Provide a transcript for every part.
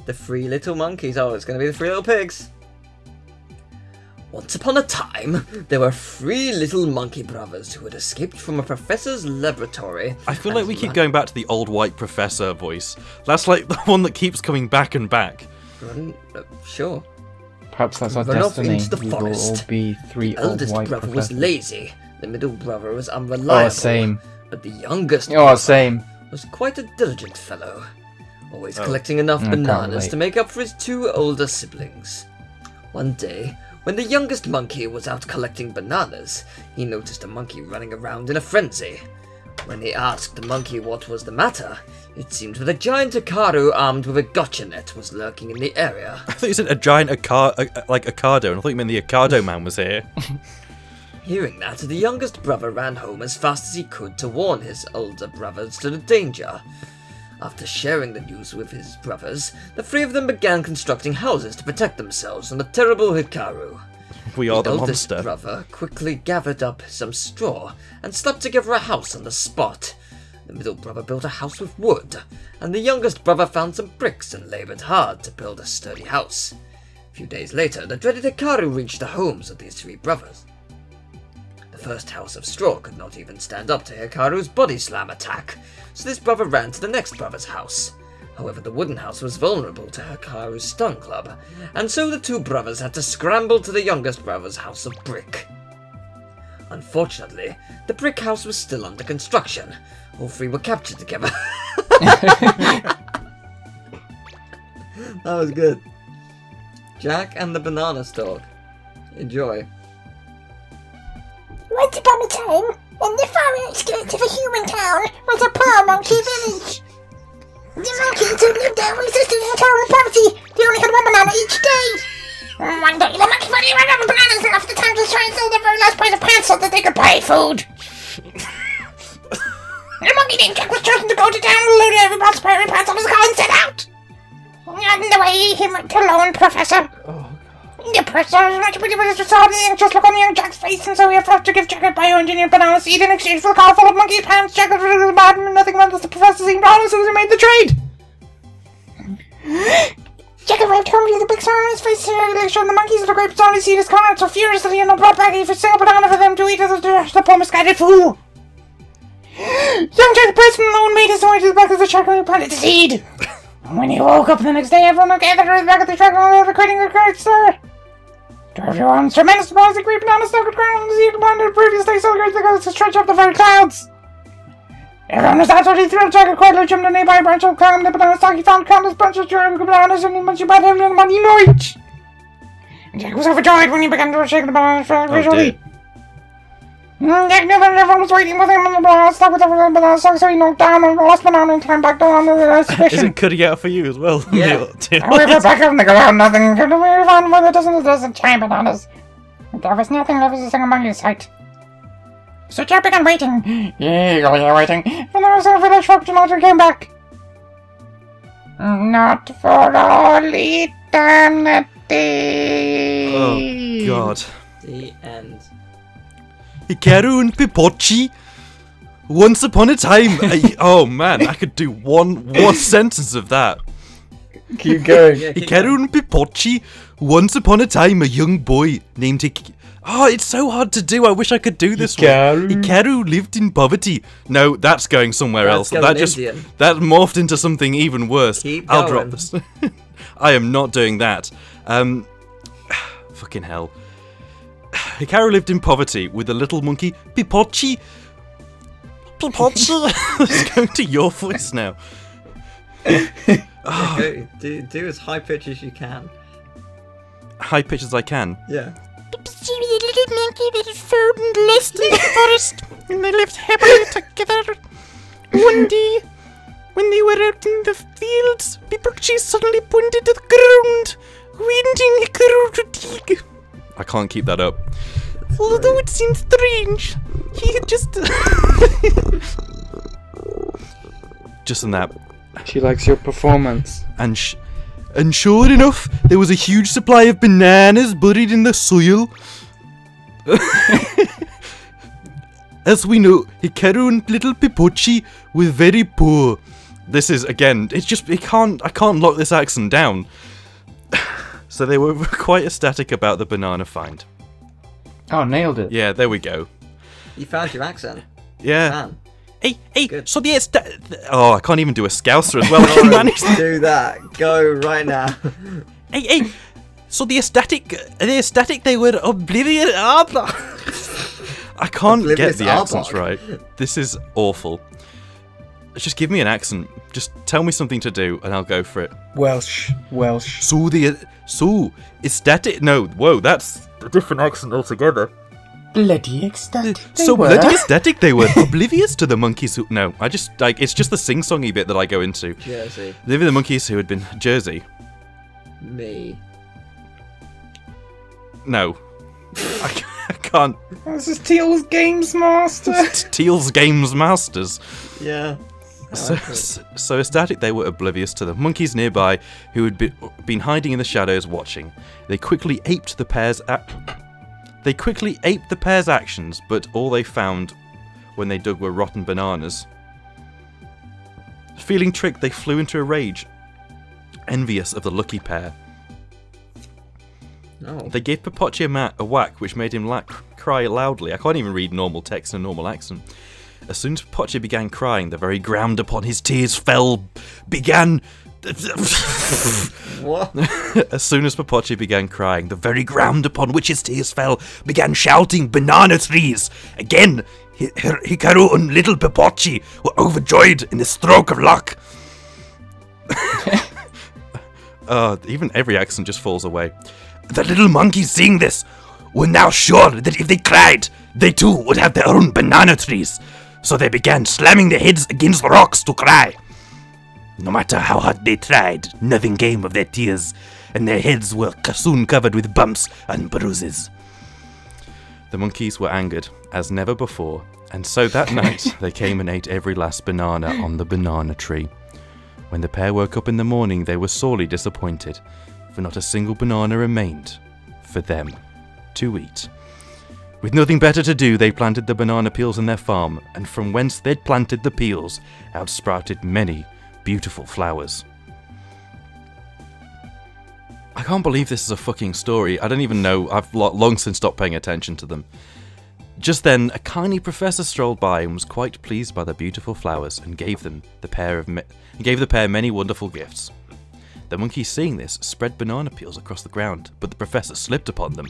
The three little monkeys. Oh, it's going to be the three little pigs. Once upon a time, there were three little monkey brothers who had escaped from a professor's laboratory. I feel like we keep going back to the old white professor voice. That's like the one that keeps coming back and back. Sure. Perhaps that's our Run off destiny. into the We will forest. all be three The old eldest white brother was professors. lazy. The middle brother was unreliable. Oh, same. But the youngest Oh, brother same. was quite a diligent fellow, always collecting enough bananas to make up for his two older siblings. One day, when the youngest monkey was out collecting bananas, he noticed a monkey running around in a frenzy. When he asked the monkey what was the matter, it seemed that a giant Hikaru armed with a gotcha net was lurking in the area. I thought you said a giant like Ocado, and I thought you meant the Ocado man was here. Hearing that, the youngest brother ran home as fast as he could to warn his older brothers to the danger. After sharing the news with his brothers, the three of them began constructing houses to protect themselves from the terrible Hikaru. We are the eldest monster. brother quickly gathered up some straw and slapped together a house on the spot. The middle brother built a house with wood, and the youngest brother found some bricks and laboured hard to build a sturdy house. A few days later, the dreaded Hikaru reached the homes of these three brothers. The first house of straw could not even stand up to Hikaru's body slam attack, so this brother ran to the next brother's house. However, the wooden house was vulnerable to Hikaru's stun club, and so the two brothers had to scramble to the youngest brother's house of brick. Unfortunately, the brick house was still under construction. All three were captured together. That was good. Jack and the banana stalk. Enjoy. Once upon a time, in the far outskirts of a human town, was a poor monkey village. The monkeys who lived there resisted total poverty. They only had one banana each day. One day, the monkey finally ran out of bananas and left the town to try and sell their very last price of pants so that they could buy food. The monkey named Jack was chosen to go to town and load every prosperity pants on his car and set out. On the way, he met a lone professor. The professor was much pretty with his resolve and the anxious look on the young Jack's face, and so he offered to give Jack a bioengineered banana seed in exchange for a car full of monkey pants. Jack was really bad and nothing more than the professor seemed honest, so he made the trade. Jack arrived home with a big smile on his face, showing the monkeys that the grapes on his seed his comments so furious that he had no brought back a single banana for them to eat as the poor misguided fool. Young Jack pressed and made his way to the back of the truck and he planted the seed. When he woke up the next day, everyone gathered at the back of the truck and they were creating a great stir. To everyone's tremendous surprise, the great banana stuck at ground on the seed planted previously so great that it stretched up the very clouds. Everyone was absolutely thrilled. Jack quietly jumped on a nearby branch and climbed the banana stalk. He found countless bunches of bananas and he munched about him in the muddy night. And Jack was overjoyed when he began to shake the bananas visually. Jack knew that everyone was waiting with him on the banana stalk with the banana stalk, so he knocked down on the last banana and climbed back down on the suspicion. Is it cutting out for you as well? Yeah. We were back on the ground, nothing could we found where there doesn't giant bananas. There was nothing left as a single monkey in sight. So Jack began waiting, eagerly waiting, and there was a village folk tonight who came back. Not for all eternity. Oh God. The end. Hikaru and Pipochi. Once upon a time. Oh man, I could do one sentence of that. Keep going. Yeah, keep Hikaru and Pipochi. Once upon a time, a young boy named Oh, it's so hard to do. I wish I could do this Hikaru. one. Hikaru lived in poverty. No, that's going somewhere else. going That Indian. that morphed into something even worse. Keep I'll going. drop this. I am not doing that. Fucking hell. Hikaru lived in poverty with a little monkey, Pipochi. Pipochi. It's going to your voice now. Okay, do as high pitch as you can. High pitch as I can. Yeah. She was a little monkey that had food and lust in the forest, and they lived happily together. One day, when they were out in the fields, Pipochi suddenly pointed to the ground, wanting Hikaru to dig. I can't keep that up. Although it seemed strange, he had just... Just in that. She likes your performance. And sure enough, there was a huge supply of bananas buried in the soil. As we know, Hikaru and little Pipochi were very poor. This is, again, I can't lock this accent down. So they were quite ecstatic about the banana find. Oh, nailed it. Yeah, there we go. You found your accent. Yeah. Man. Hey, Good. so the oh, I can't even do a Scouser as well. I can manage that. Do that. Go right now. Hey, so the aesthetic, they were oblivious. I can't Oblivious get the accents Arbok. right. This is awful. Just give me an accent. Just tell me something to do, and I'll go for it. Welsh. So aesthetic. No, whoa, that's a different accent altogether. Bloody ecstatic. So bloody aesthetic, they were oblivious to the monkeys who... No, I just, like, it's just the sing-songy bit that I go into. Jersey. They were the monkeys who had been... Jersey. Me. No. I can't... This is Teal's Games Master. Teal's Games Masters. Yeah. So ecstatic, they were oblivious to the monkeys nearby who had been hiding in the shadows watching. They quickly aped the pair's... actions, but all they found when they dug were rotten bananas. Feeling tricked, they flew into a rage, envious of the lucky pair. No. They gave Papochi a whack, which made him cry loudly. I can't even read normal text in a normal accent. As soon as Papochi began crying, the very ground upon his tears began... What? As soon as Papochi began crying, the very ground upon which his tears fell began shouting banana trees. Again, Hikaru and little Papochi were overjoyed in this stroke of luck. Even every accent just falls away. The little monkeys seeing this were now sure that if they cried, they too would have their own banana trees. So they began slamming their heads against the rocks to cry. No matter how hard they tried, nothing came of their tears, and their heads were soon covered with bumps and bruises. The monkeys were angered, as never before, and so that night they came and ate every last banana on the banana tree. When the pair woke up in the morning, they were sorely disappointed, for not a single banana remained for them to eat. With nothing better to do, they planted the banana peels in their farm, and from whence they'd planted the peels, out sprouted many beautiful flowers. I can't believe this is a fucking story. I don't even know. I've long since stopped paying attention to them. Just then, a kindly professor strolled by and was quite pleased by the beautiful flowers and gave the pair many wonderful gifts. The monkeys, seeing this, spread banana peels across the ground, but the professor slipped upon them.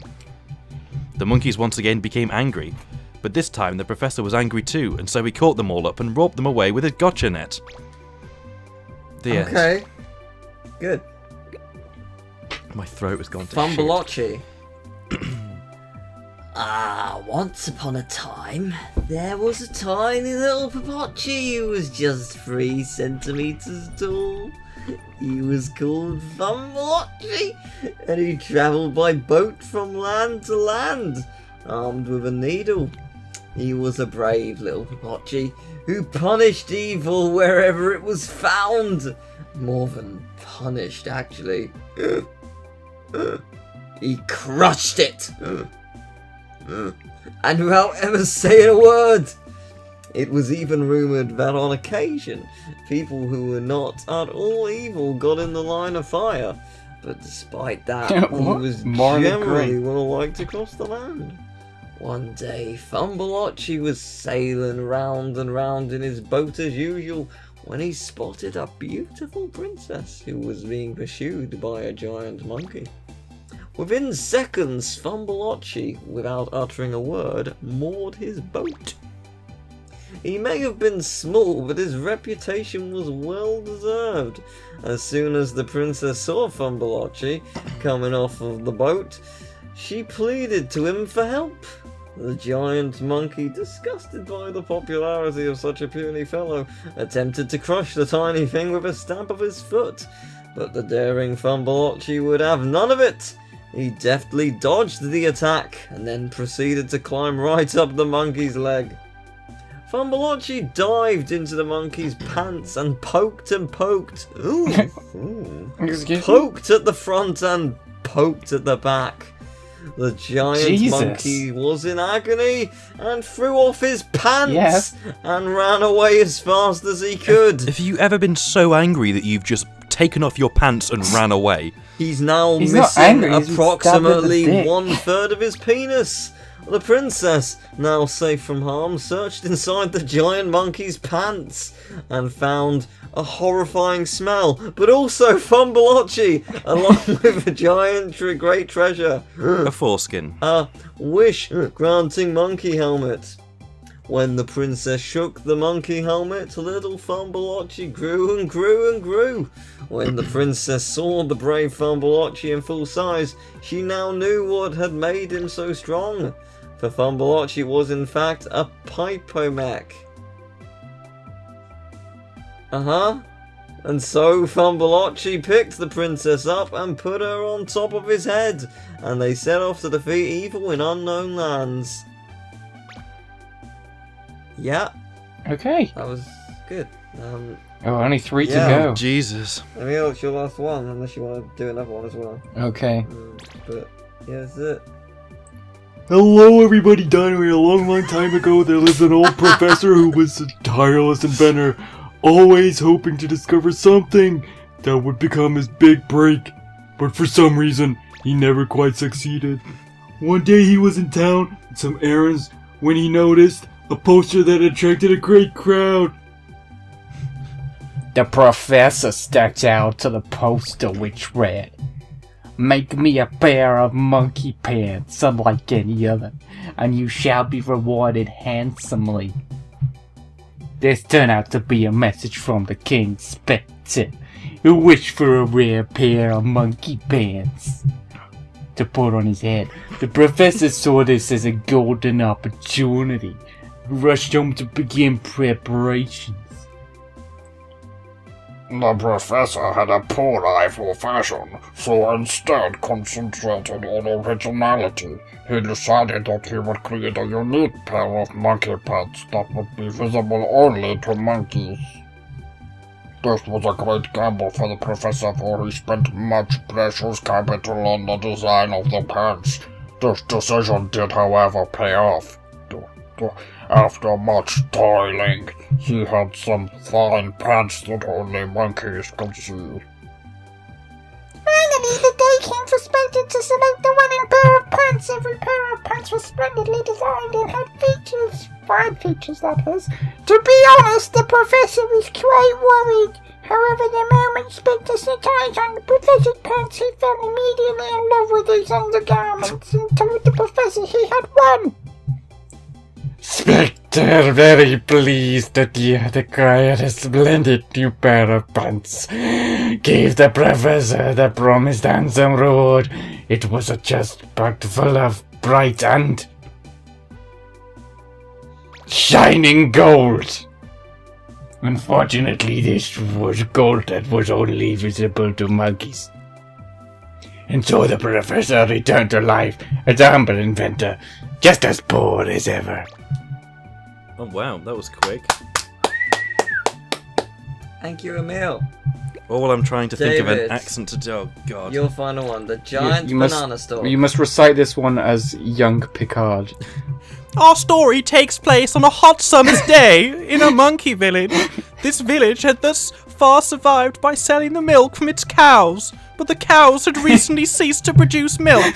The monkeys once again became angry, but this time the professor was angry too, and so he caught them all up and roped them away with a gotcha net. The end. Okay. Good. My throat has gone to shit. Fumbleocchi. Once upon a time, there was a tiny little Papochi who was just 3 centimeters tall. He was called Fumbleocchi, and he travelled by boat from land to land, armed with a needle. He was a brave little Papochi who punished evil wherever it was found. More than punished, actually. He crushed it. And without ever saying a word. It was even rumoured that on occasion, people who were not at all evil got in the line of fire. But despite that, he was generally well liked across the land. One day, Fumbleocchi was sailing round and round in his boat as usual when he spotted a beautiful princess who was being pursued by a giant monkey. Within seconds, Fumbleocchi, without uttering a word, moored his boat. He may have been small, but his reputation was well deserved. As soon as the princess saw Fumbleocchi coming off of the boat, she pleaded to him for help. The giant monkey, disgusted by the popularity of such a puny fellow, attempted to crush the tiny thing with a stamp of his foot. But the daring Fumbleocchi would have none of it. He deftly dodged the attack, and then proceeded to climb right up the monkey's leg. Fumbleocchi dived into the monkey's pants and poked and poked. Poked at the front and poked at the back. The giant monkey was in agony and threw off his pants and ran away as fast as he could. Have you ever been so angry that you've just taken off your pants and ran away? He's now missing approximately 1/3 of his penis. The princess, now safe from harm, searched inside the giant monkey's pants and found a horrifying smell, but also Fumbleocci, along with a giant great treasure. A foreskin. A wish-granting monkey helmet. When the princess shook the monkey helmet, little Fumbleocci grew and grew and grew. When the princess saw the brave Fumbleocci in full size, she now knew what had made him so strong. For Fumbleocci was in fact a Pipomech. And so Fumbleocci picked the princess up and put her on top of his head, and they set off to defeat evil in unknown lands. Yeah. Okay. That was good. Only 3 to go. Jesus. Emil, it's your last one, unless you want to do another one as well. Okay. But yeah, that's it. Hello everybody, Dynamite. A long time ago there lived an old professor who was a tireless inventor, always hoping to discover something that would become his big break. But for some reason, he never quite succeeded. One day he was in town on some errands when he noticed a poster that attracted a great crowd. The professor stuck out to the poster which read, "Make me a pair of monkey pants unlike any other, and you shall be rewarded handsomely." This turned out to be a message from the King's Spectre, who wished for a rare pair of monkey pants to put on his head. The professor saw this as a golden opportunity, rushed home to begin preparations. The professor had a poor eye for fashion, so instead concentrated on originality. He decided that he would create a unique pair of monkey pants that would be visible only to monkeys. This was a great gamble for the professor, for he spent much precious capital on the design of the pants. This decision did, however, pay off. After much toiling, he had some fine pants that only monkeys could see. Finally, the day came for Spectre to select the winning pair of pants. Every pair of pants was splendidly designed and had features, fine features that is. To be honest, the professor was quite worried. However, the moment Spectre set eyes on the professor's pants, he fell immediately in love with his undergarments and told the professor he had won. Spectre, very pleased that you had acquired a splendid new pair of pants, gave the professor the promised handsome reward. It was a chest packed full of bright and shining gold. Unfortunately, this was gold that was only visible to monkeys. And so the professor returned to life as a humble inventor, just as poor as ever. Oh wow, that was quick. Thank you, Emil. All I'm trying to think of David, an accent to do. Oh god. Your final one, the giant banana store. You must recite this one as young Picard. Our story takes place on a hot summer's day in a monkey village. This village had thus far survived by selling the milk from its cows, but the cows had recently ceased to produce milk.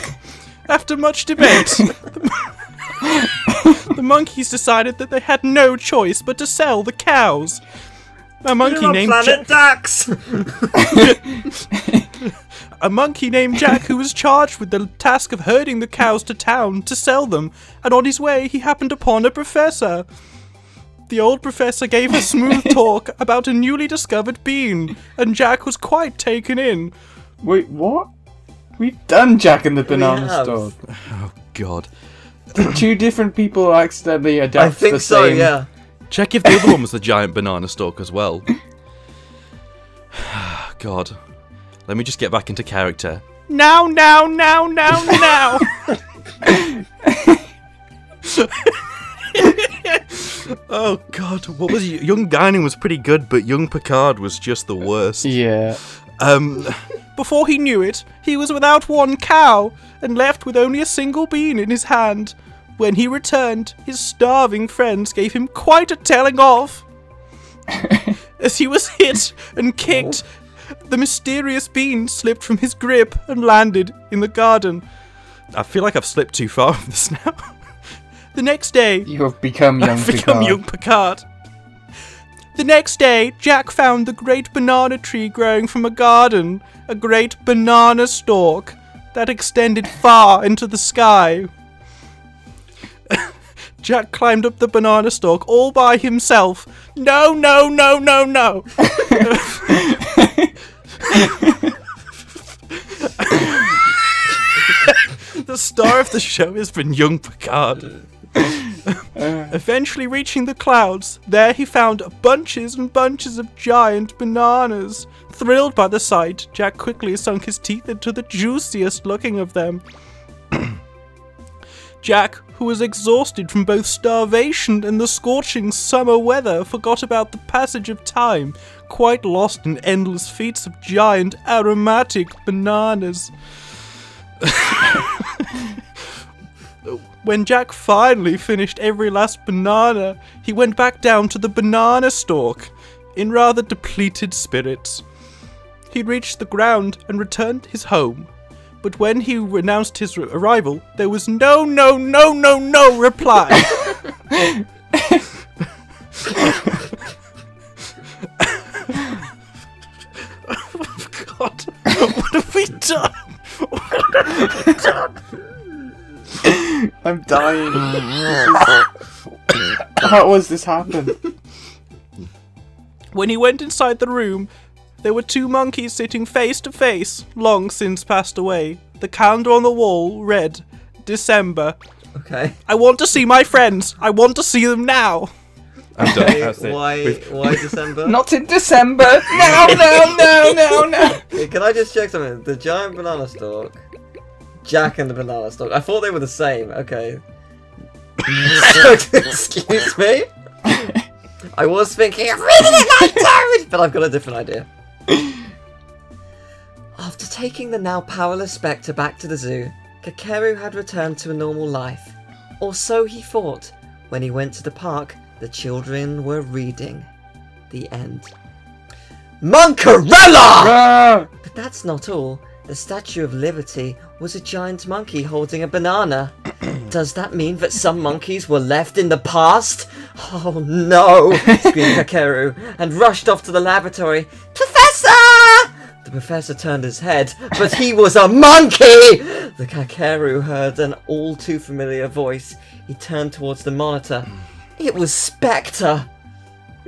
After much debate, the monkeys decided that they had no choice but to sell the cows. A monkey named Dax. A monkey named Jack, who was charged with the task of herding the cows to town to sell them, and on his way he happened upon a professor. The old professor gave a smooth talk about a newly discovered bean, and Jack was quite taken in. Wait, what? We've done Jack and the Banana Store. Oh god. Did 2 different people accidentally adapt I think the so, same? yeah. Check if the other one was the giant banana stalk as well. God. Let me just get back into character. Now. Oh god, what was young Guinan was pretty good, but young Picard was just the worst. Yeah. Before he knew it, he was without one cow and left with only a single bean in his hand. When he returned, his starving friends gave him quite a telling off. As he was hit and kicked, the mysterious bean slipped from his grip and landed in the garden. I feel like I've slipped too far with this now. The next day... You have become young I've Picard. become young Picard. The next day, Jack found the great banana tree growing from a garden, a great banana stalk that extended far into the sky. Jack climbed up the banana stalk all by himself. No, no, no, no, no. The star of the show has been young Picard. Eventually reaching the clouds, there he found bunches and bunches of giant bananas. Thrilled by the sight, Jack quickly sunk his teeth into the juiciest looking of them. Jack, who was exhausted from both starvation and the scorching summer weather, forgot about the passage of time, quite lost in endless feats of giant aromatic bananas. When Jack finally finished every last banana, he went back down to the banana stalk, in rather depleted spirits. He reached the ground and returned his home. But when he announced his arrival, there was no reply. Oh, God, what have we done? What have we done? I'm dying. How was this happen? When he went inside the room, there were two monkeys sitting face to face, long since passed away. The calendar on the wall read, December. Okay. I want to see my friends. I want to see them now. I'm done. That's it. Why December? Not in December. No. Hey, can I just check something? The giant banana stalk, Jack and the banana stalk. I thought they were the same. Okay. Excuse me? I was thinking of reading it like Toad, but I've got a different idea. After taking the now powerless Spectre back to the zoo, Kakeru had returned to a normal life. Or so he thought. When he went to the park, the children were reading. The end. Monkarella! But that's not all. The Statue of Liberty was a giant monkey holding a banana. Does that mean that some monkeys were left in the past? Oh no! Screamed Kakeru and rushed off to the laboratory. Professor! The professor turned his head, but he was a monkey! The Kakeru heard an all too familiar voice. He turned towards the monitor. It was Spectre!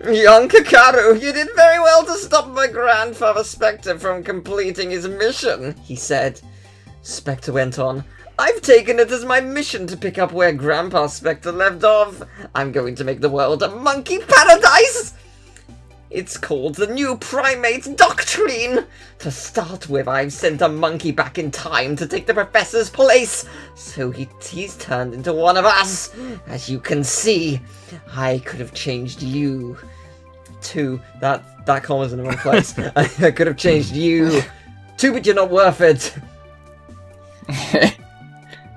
Young Kakeru, you did very well to stop my grandfather Spectre from completing his mission, he said. Spectre went on. I've taken it as my mission to pick up where Grandpa Spectre left off. I'm going to make the world a monkey paradise! It's called the New Primate Doctrine. To start with, I've sent a monkey back in time to take the professor's place. So he's turned into one of us. As you can see, I could have changed you to... That comma's in the wrong place. I could have changed you. Too bad you're not worth it.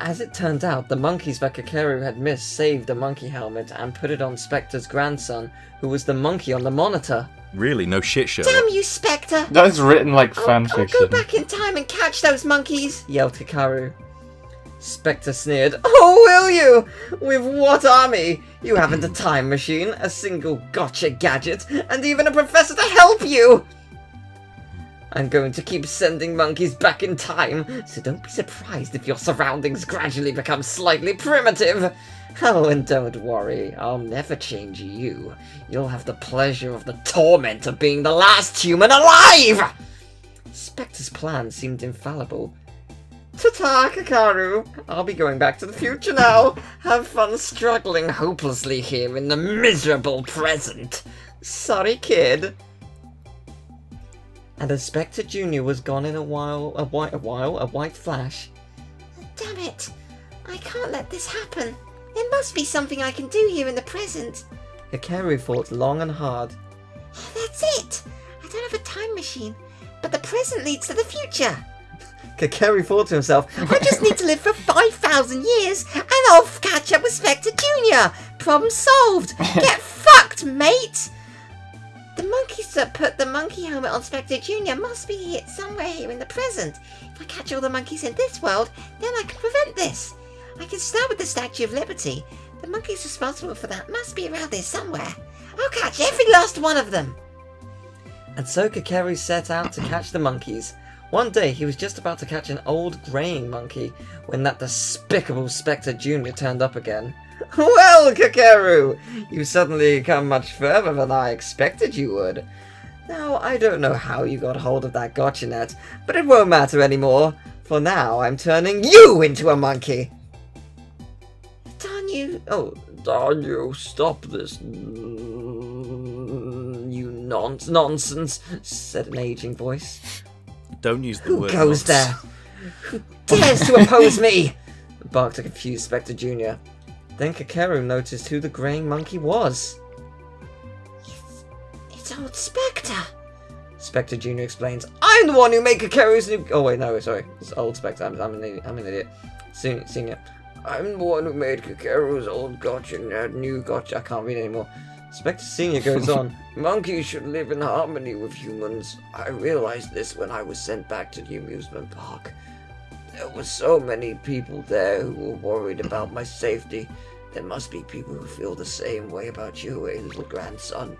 As it turned out, the monkeys that Kakeru had missed saved a monkey helmet and put it on Spectre's grandson, who was the monkey on the monitor. Really? No shit show. Damn you, Spectre! That is written like I'll fanfiction. go back in time and catch those monkeys! Yelled Kakeru. Spectre sneered. Oh, will you? With what army? You haven't a time machine, a single gotcha gadget, and even a professor to help you! I'm going to keep sending monkeys back in time, so don't be surprised if your surroundings gradually become slightly primitive. Oh, and don't worry, I'll never change you. You'll have the pleasure of the torment of being the last human alive! Spectre's plan seemed infallible. Ta-ta, Kakeru. I'll be going back to the future now. Have fun struggling hopelessly here in the miserable present. Sorry, kid. And as Spectre Jr. was gone in a white flash. Damn it! I can't let this happen. There must be something I can do here in the present. Kakeru thought long and hard. That's it! I don't have a time machine, but but the present leads to the future. Kakeru thought to himself, I just need to live for 5,000 years and I'll catch up with Spectre Jr. Problem solved. Get fucked, mate. The monkeys that put the monkey helmet on Spectre Jr. must be here somewhere here in the present. If I catch all the monkeys in this world, then I can prevent this. I can start with the Statue of Liberty. The monkeys responsible for that must be around here somewhere. I'll catch every last one of them. And so Kakeru set out to catch the monkeys. One day he was just about to catch an old greying monkey when that despicable Spectre Jr. turned up again. Well, Kakeru, you've suddenly come much further than I expected you would. Now, I don't know how you got hold of that gotcha net, but it won't matter anymore. For now, I'm turning you into a monkey. Darn you. Oh, darn you. Stop this. You nonsense, said an aging voice. Don't use the Who word goes nonsense. there? Who dares to oppose me? Barked a confused Spectre Jr. Then Kakeru noticed who the greying monkey was. It's old Spectre. Spectre Jr. explains, I'm the one who made Kakeru's new... Oh wait, no, sorry. It's old Spectre. I'm an idiot. Senior. I'm the one who made Kakeru's old gotcha net new gotcha. I can't read anymore. Spectre Senior goes on, monkeys should live in harmony with humans. I realized this when I was sent back to the amusement park. There were so many people there who were worried about my safety. There must be people who feel the same way about you, a little grandson.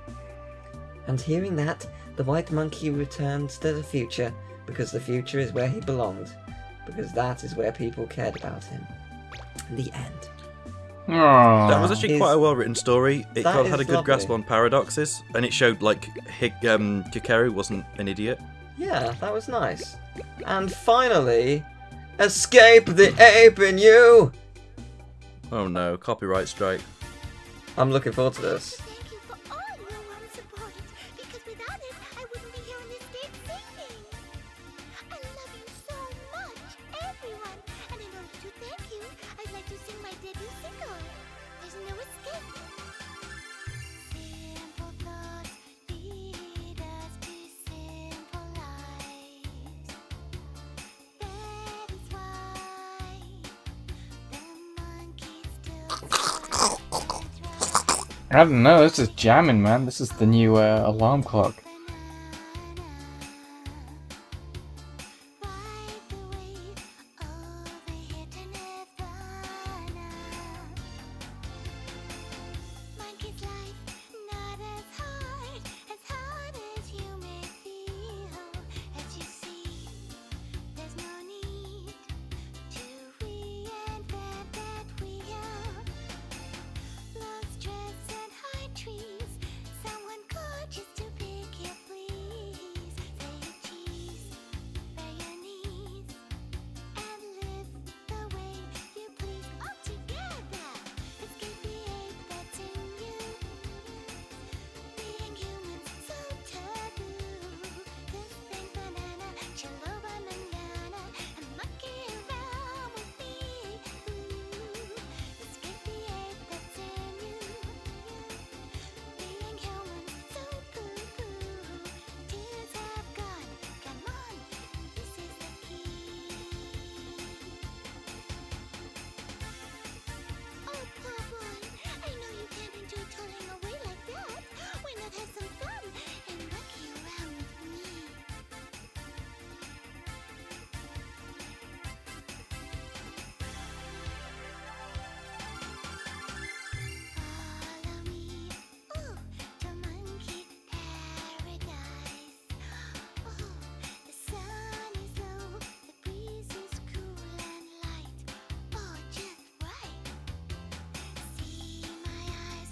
And hearing that, the white monkey returned to the future, because the future is where he belonged. Because that is where people cared about him. The end. That was actually quite a well-written story. It That had a is good grasp lovely. on paradoxes, and it showed, like, Kakeru wasn't an idiot. Yeah, that was nice. And finally, escape the ape in you! Oh no, copyright strike. I'm looking forward to this. Thank you for all your warm support, because without it, I wouldn't be here on this stage singing. I love you so much, everyone, and in order to thank you, I'd like to sing my debut single. There's no escape. Simple thoughts lead us to simple lives. That is why the monkey still I don't know, this is jamming, man. This is the new alarm clock.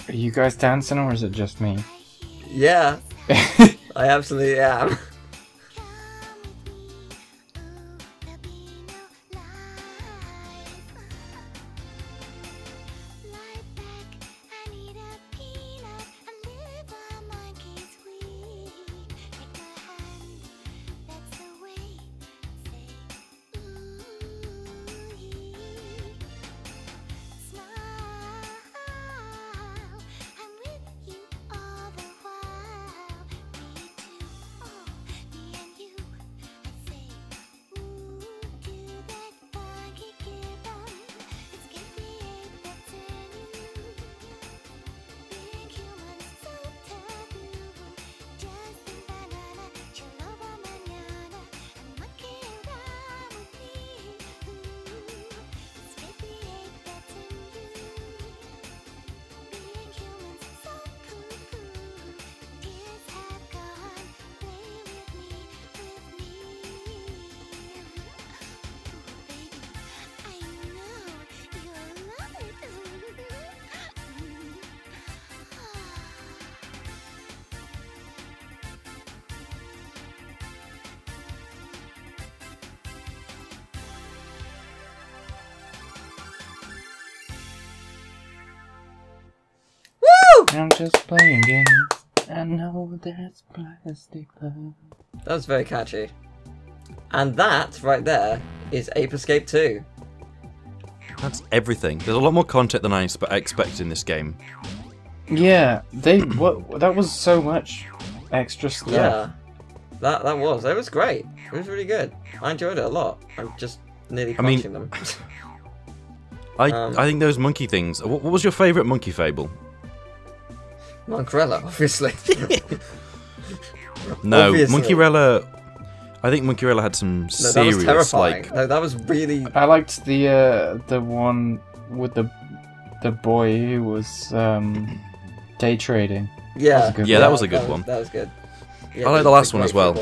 Are you guys dancing or is it just me? Yeah, I absolutely am. I'm just playing games. I know that's plastic love. That was very catchy. And that, right there, is Ape Escape 2. That's everything. There's a lot more content than I expected in this game. Yeah, that was so much extra stuff. Yeah. That was great. It was really good. I enjoyed it a lot. I'm just nearly crunching them. I think those monkey things... What was your favourite monkey fable? Monkrella, obviously. No, Obviously. Monkeyrella... I think Monkeyrella had some No, that serious, was terrifying. like... No, that was really... I liked the one with the boy who was day trading. Yeah. That was a good one. That was good. Yeah, I like the last one as well.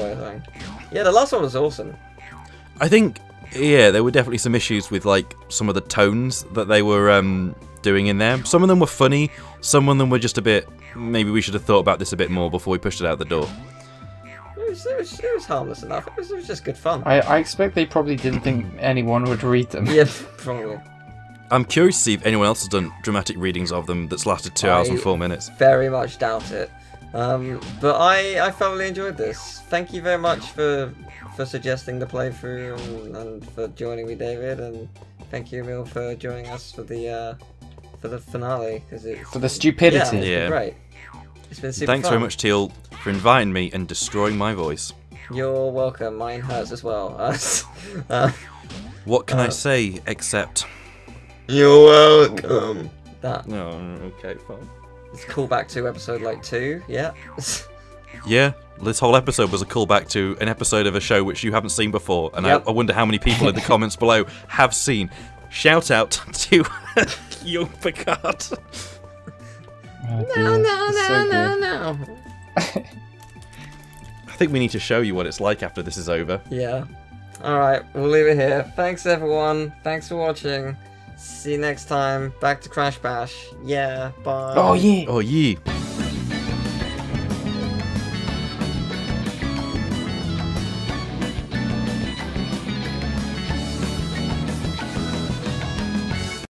Yeah, the last one was awesome. I think, yeah, there were definitely some issues with, like, some of the tones that they were doing in there. Some of them were funny, some of them were just a bit... Maybe we should have thought about this a bit more before we pushed it out the door. It was harmless enough. It was just good fun. I expect they probably didn't think anyone would read them. Yeah, probably. I'm curious to see if anyone else has done dramatic readings of them that's lasted 2 hours and 4 minutes. Very much doubt it. But I thoroughly enjoyed this. Thank you very much for suggesting the playthrough and for joining me, David, and thank you, Emil, for joining us for the finale For the stupidity. Yeah, it's been great. It's been super Thanks fun. very much, Teal, for inviting me and destroying my voice. You're welcome. Mine hurts as well. What can I say except... You're welcome. That. No, okay, fine. It's a callback to episode like 2, yeah. Yeah, this whole episode was a callback to an episode of a show which you haven't seen before, and I wonder how many people in the comments below have seen. Shout out to young Picard. No. I think we need to show you what it's like after this is over. Yeah. Alright, we'll leave it here. Thanks everyone. Thanks for watching. See you next time. Back to Crash Bash. Yeah, bye. Oh yeah. Oh, yeah.